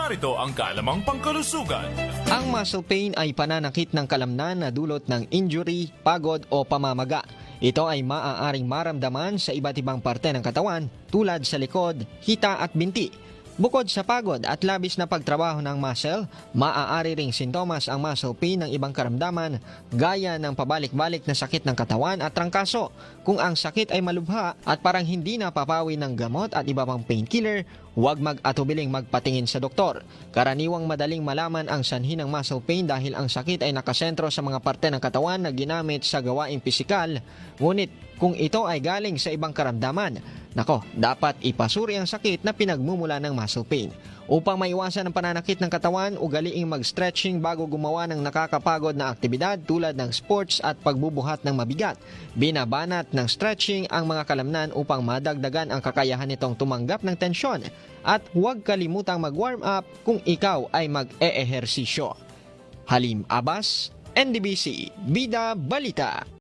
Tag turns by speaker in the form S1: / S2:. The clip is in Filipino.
S1: narito ang kalamang pangkalusugan.
S2: Ang muscle pain ay pananakit ng kalamnan na dulot ng injury, pagod o pamamaga. Ito ay maaaring maramdaman sa iba't ibang parte ng katawan tulad sa likod, hita at binti. Bukod sa pagod at labis na pagtrabaho ng muscle, maaari ring sintomas ang muscle pain ng ibang karamdaman gaya ng pabalik-balik na sakit ng katawan at trangkaso. Kung ang sakit ay malubha at parang hindi napapawi ng gamot at iba pang painkiller, huwag mag-atubiling magpatingin sa doktor. Karaniwang madaling malaman ang sanhi ng muscle pain dahil ang sakit ay nakasentro sa mga parte ng katawan na ginamit sa gawaing pisikal. Ngunit kung ito ay galing sa ibang karamdaman, dapat ipasuri ang sakit na pinagmumula ng muscle pain. Upang maiwasan ang pananakit ng katawan, ugaliing mag-stretching bago gumawa ng nakakapagod na aktibidad tulad ng sports at pagbubuhat ng mabigat. Binabanat ng stretching ang mga kalamnan upang madagdagan ang kakayahan nitong tumanggap ng tensyon. At huwag kalimutang mag-warm up kung ikaw ay mag-e-ehersisyo. Halim Abbas, NDBC, Bida Balita.